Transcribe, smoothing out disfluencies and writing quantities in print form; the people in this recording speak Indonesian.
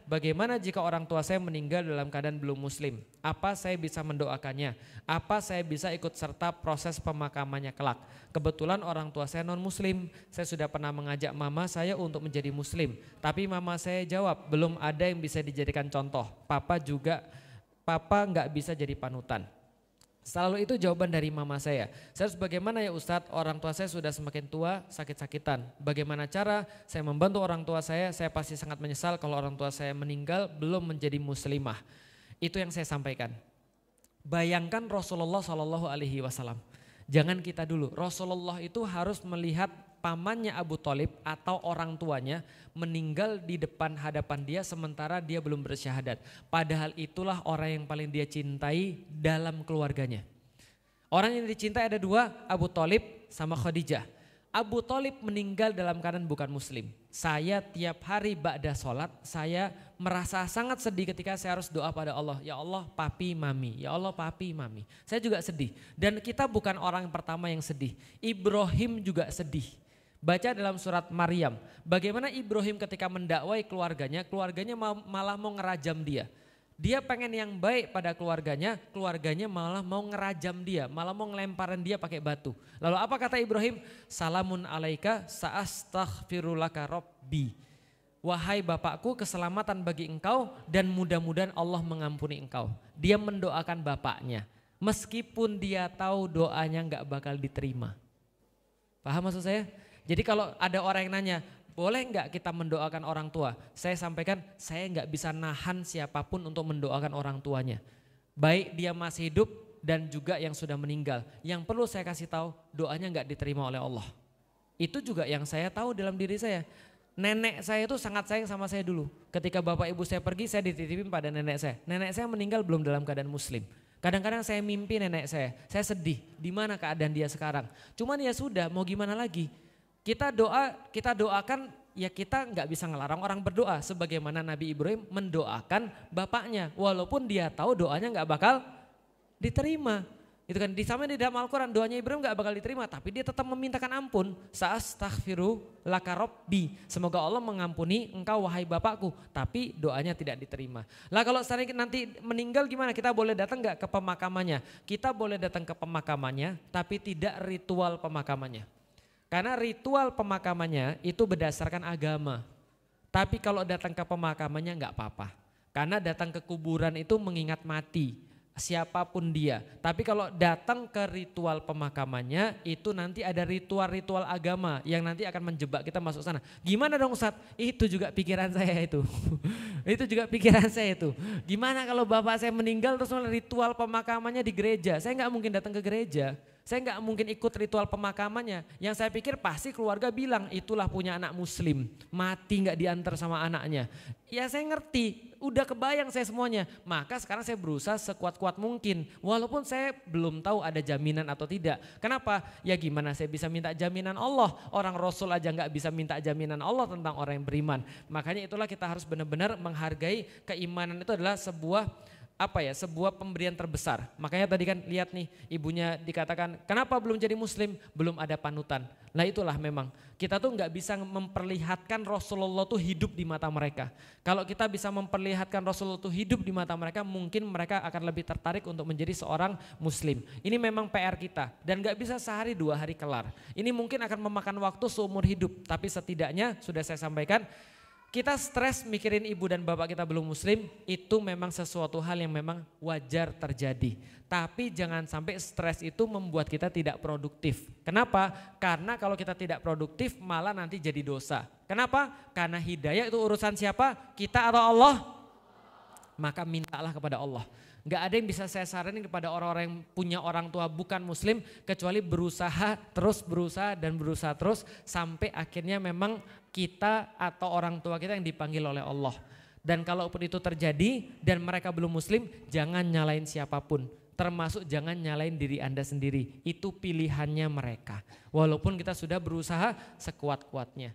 bagaimana jika orang tua saya meninggal dalam keadaan belum muslim? Apa saya bisa mendoakannya? Apa saya bisa ikut serta proses pemakamannya kelak? Kebetulan orang tua saya non muslim, saya sudah pernah mengajak mama saya untuk menjadi muslim. Tapi mama saya jawab, belum ada yang bisa dijadikan contoh. Papa nggak bisa jadi panutan. Selalu itu jawaban dari mama saya. Saya harus bagaimana ya Ustadz, orang tua saya sudah semakin tua, sakit-sakitan. Bagaimana cara saya membantu orang tua saya pasti sangat menyesal kalau orang tua saya meninggal belum menjadi muslimah. Itu yang saya sampaikan. Bayangkan Rasulullah SAW. Jangan kita dulu, Rasulullah itu harus melihat pamannya Abu Thalib atau orang tuanya meninggal di depan hadapan dia sementara dia belum bersyahadat. Padahal itulah orang yang paling dia cintai dalam keluarganya. Orang yang dicintai ada dua, Abu Thalib sama Khadijah. Abu Thalib meninggal dalam keadaan bukan muslim. Saya tiap hari ba'da sholat saya merasa sangat sedih ketika saya harus doa pada Allah. Ya Allah papi mami, ya Allah papi mami. Saya juga sedih dan kita bukan orang yang pertama yang sedih. Ibrahim juga sedih. Baca dalam surat Maryam, bagaimana Ibrahim ketika mendakwai keluarganya malah mau ngerajam dia. Dia pengen yang baik pada keluarganya malah mau ngerajam dia, malah mau ngelemparin dia pakai batu. Lalu apa kata Ibrahim? Salamun alaika sa'astaghfirulaka rabbi. Wahai bapakku, keselamatan bagi engkau dan mudah-mudahan Allah mengampuni engkau. Dia mendoakan bapaknya, meskipun dia tahu doanya nggak bakal diterima. Paham maksud saya? Jadi kalau ada orang yang nanya, boleh nggak kita mendoakan orang tua? Saya sampaikan, saya nggak bisa nahan siapapun untuk mendoakan orang tuanya. Baik dia masih hidup dan juga yang sudah meninggal. Yang perlu saya kasih tahu, doanya nggak diterima oleh Allah. Itu juga yang saya tahu dalam diri saya. Nenek saya itu sangat sayang sama saya dulu. Ketika bapak ibu saya pergi, saya dititipin pada nenek saya. Nenek saya meninggal belum dalam keadaan muslim. Kadang-kadang saya mimpi nenek saya sedih. Di mana keadaan dia sekarang? Cuman ya sudah, mau gimana lagi? Kita doakan, ya kita nggak bisa ngelarang orang berdoa sebagaimana Nabi Ibrahim mendoakan bapaknya walaupun dia tahu doanya nggak bakal diterima. Itu kan disamain di dalam Al-Quran, doanya Ibrahim nggak bakal diterima tapi dia tetap memintakan ampun. Sa'astaghfiru laka rabbi, semoga Allah mengampuni engkau wahai bapakku, tapi doanya tidak diterima. Lah kalau seandainya nanti meninggal gimana? Kita boleh datang nggak ke pemakamannya? Kita boleh datang ke pemakamannya tapi tidak ritual pemakamannya. Karena ritual pemakamannya itu berdasarkan agama. Tapi kalau datang ke pemakamannya nggak apa-apa. Karena datang ke kuburan itu mengingat mati, siapapun dia. Tapi kalau datang ke ritual pemakamannya itu nanti ada ritual-ritual agama yang nanti akan menjebak kita masuk sana. Gimana dong Ustadz? Itu juga pikiran saya itu. Itu juga pikiran saya itu. Gimana kalau bapak saya meninggal terus ritual pemakamannya di gereja? Saya nggak mungkin datang ke gereja. Saya nggak mungkin ikut ritual pemakamannya. Yang saya pikir pasti keluarga bilang itulah punya anak muslim. Mati nggak diantar sama anaknya. Ya saya ngerti, udah kebayang saya semuanya. Maka sekarang saya berusaha sekuat-kuat mungkin. Walaupun saya belum tahu ada jaminan atau tidak. Kenapa? Ya gimana saya bisa minta jaminan Allah. Orang Rasul aja nggak bisa minta jaminan Allah tentang orang yang beriman. Makanya itulah kita harus benar-benar menghargai keimanan itu adalah sebuah sebuah pemberian terbesar. Makanya tadi kan lihat nih ibunya dikatakan kenapa belum jadi muslim? Belum ada panutan. Nah itulah memang kita tuh nggak bisa memperlihatkan Rasulullah tuh hidup di mata mereka. Kalau kita bisa memperlihatkan Rasulullah tuh hidup di mata mereka, mungkin mereka akan lebih tertarik untuk menjadi seorang muslim. Ini memang PR kita dan nggak bisa sehari dua hari kelar. Ini mungkin akan memakan waktu seumur hidup, tapi setidaknya sudah saya sampaikan. Kita stres mikirin ibu dan bapak kita belum muslim, itu memang sesuatu hal yang memang wajar terjadi. Tapi jangan sampai stres itu membuat kita tidak produktif. Kenapa? Karena kalau kita tidak produktif malah nanti jadi dosa. Kenapa? Karena hidayah itu urusan siapa? Kita atau Allah? Maka mintalah kepada Allah. Gak ada yang bisa saya saranin kepada orang-orang yang punya orang tua bukan muslim kecuali berusaha terus sampai akhirnya memang kita atau orang tua kita yang dipanggil oleh Allah. Dan kalaupun itu terjadi dan mereka belum muslim, jangan nyalain siapapun. Termasuk jangan nyalain diri Anda sendiri, itu pilihannya mereka. Walaupun kita sudah berusaha sekuat-kuatnya.